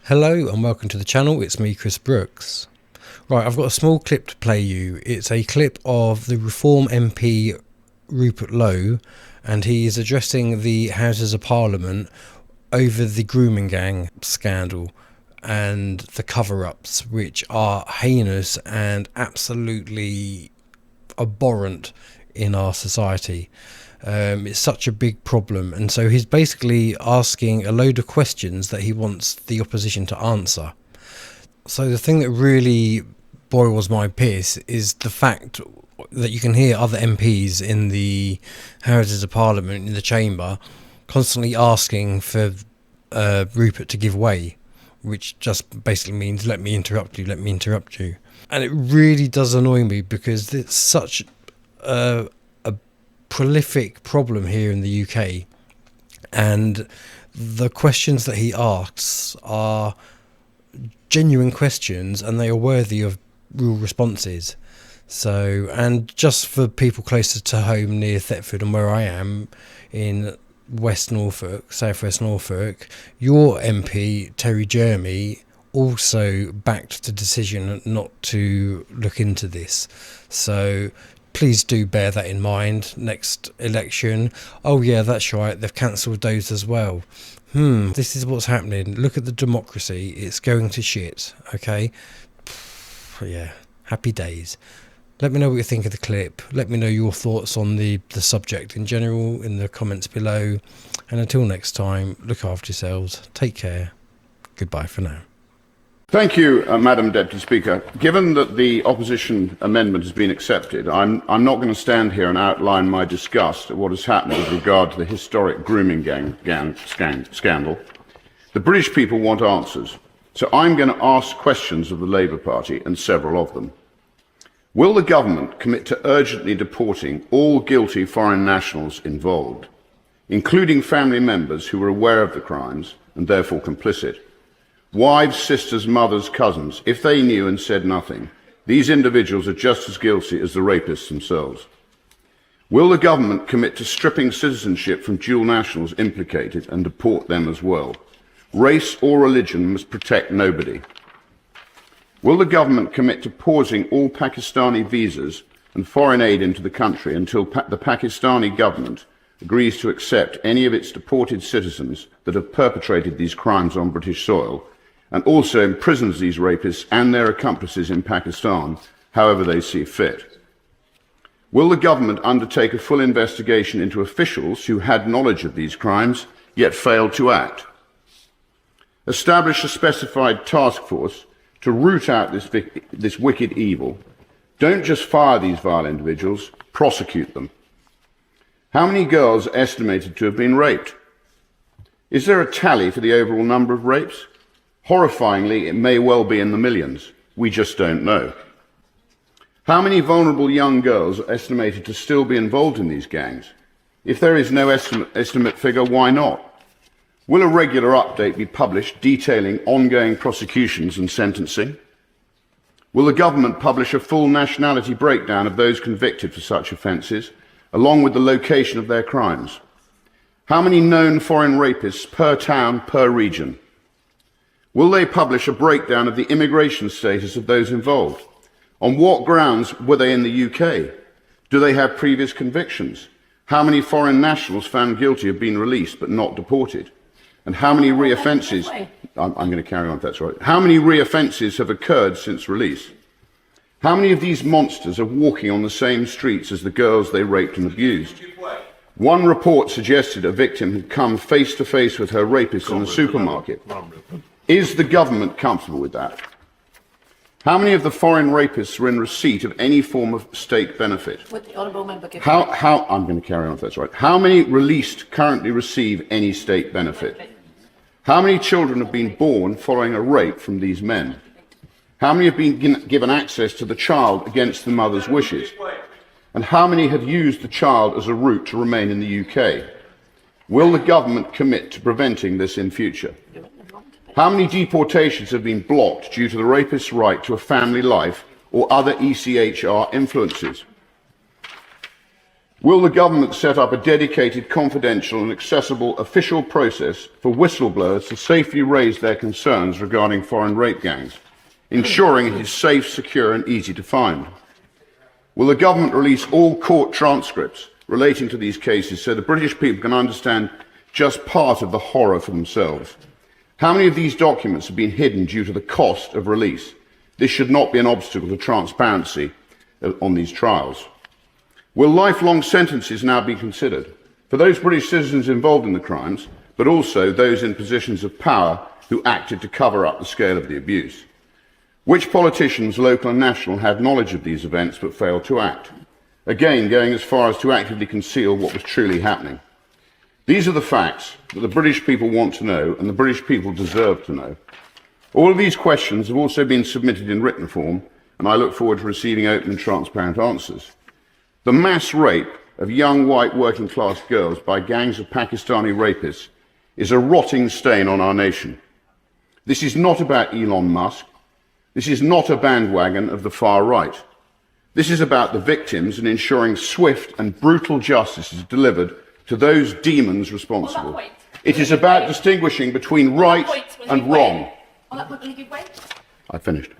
Hello and welcome to the channel, it's me Chris Brooks. Right, I've got a small clip to play you. It's a clip of the Reform MP Rupert Lowe, and he is addressing the Houses of Parliament over the grooming gang scandal and the cover-ups, which are heinous and absolutely abhorrent in our society. It's such a big problem, and so he's basically asking a load of questions that he wants the opposition to answer. So the thing that really boils my piss is the fact that you can hear other MPs in the Houses of Parliament, in the chamber, constantly asking for Rupert to give way, which just basically means let me interrupt you. And it really does annoy me because it's such a prolific problem here in the UK, and the questions that he asks are genuine questions and they are worthy of real responses. So, and just for people closer to home near Thetford and where I am in West Norfolk, Southwest Norfolk, your MP Terry Jeremy also backed the decision not to look into this. So please do bear that in mind next election. Oh yeah, that's right, they've cancelled those as well. This is what's happening. Look at the democracy, it's going to shit, okay? Yeah, happy days. Let me know what you think of the clip. Let me know your thoughts on the subject in general in the comments below. And until next time, look after yourselves, take care, goodbye for now. Thank you, Madam Deputy Speaker. Given that the opposition amendment has been accepted, I'm not going to stand here and outline my disgust at what has happened with regard to the historic grooming gang scandal. The British people want answers, so I'm going to ask questions of the Labour Party, and several of them. Will the government commit to urgently deporting all guilty foreign nationals involved, including family members who were aware of the crimes and therefore complicit? Wives, sisters, mothers, cousins, if they knew and said nothing, these individuals are just as guilty as the rapists themselves. Will the government commit to stripping citizenship from dual nationals implicated and deport them as well? Race or religion must protect nobody. Will the government commit to pausing all Pakistani visas and foreign aid into the country until the Pakistani government agrees to accept any of its deported citizens that have perpetrated these crimes on British soil, and also imprisons these rapists and their accomplices in Pakistan, however they see fit? Will the government undertake a full investigation into officials who had knowledge of these crimes, yet failed to act? Establish a specified task force to root out this wicked evil. Don't just fire these vile individuals, prosecute them. How many girls are estimated to have been raped? Is there a tally for the overall number of rapes? Horrifyingly, it may well be in the millions. We just don't know. How many vulnerable young girls are estimated to still be involved in these gangs? If there is no estimate figure, why not? Will a regular update be published detailing ongoing prosecutions and sentencing? Will the government publish a full nationality breakdown of those convicted for such offences, along with the location of their crimes? How many known foreign rapists per town, per region? Will they publish a breakdown of the immigration status of those involved? On what grounds were they in the UK? Do they have previous convictions? How many foreign nationals found guilty have been released but not deported? And how many re-offences, I'm going to carry on if that's right. How many re-offences have occurred since release? How many of these monsters are walking on the same streets as the girls they raped and abused? One report suggested a victim had come face to face with her rapist in the supermarket. Is the government comfortable with that? How many of the foreign rapists were in receipt of any form of state benefit? I'm going to carry on if that's right. How many released currently receive any state benefit? How many children have been born following a rape from these men? How many have been given access to the child against the mother's wishes? And how many have used the child as a route to remain in the UK? Will the government commit to preventing this in future? How many deportations have been blocked due to the rapist's right to a family life or other ECHR influences? Will the government set up a dedicated, confidential and accessible official process for whistleblowers to safely raise their concerns regarding foreign rape gangs, ensuring it is safe, secure and easy to find? Will the government release all court transcripts relating to these cases so the British people can understand just part of the horror for themselves? How many of these documents have been hidden due to the cost of release? This should not be an obstacle to transparency on these trials. Will lifelong sentences now be considered for those British citizens involved in the crimes, but also those in positions of power who acted to cover up the scale of the abuse? Which politicians, local and national, had knowledge of these events but failed to act? Again, going as far as to actively conceal what was truly happening. These are the facts that the British people want to know and the British people deserve to know. All of these questions have also been submitted in written form, and I look forward to receiving open and transparent answers. The mass rape of young white working class girls by gangs of Pakistani rapists is a rotting stain on our nation. This is not about Elon Musk. This is not a bandwagon of the far right. This is about the victims and ensuring swift and brutal justice is delivered to those demons responsible. It is about distinguishing between right and wrong. I finished.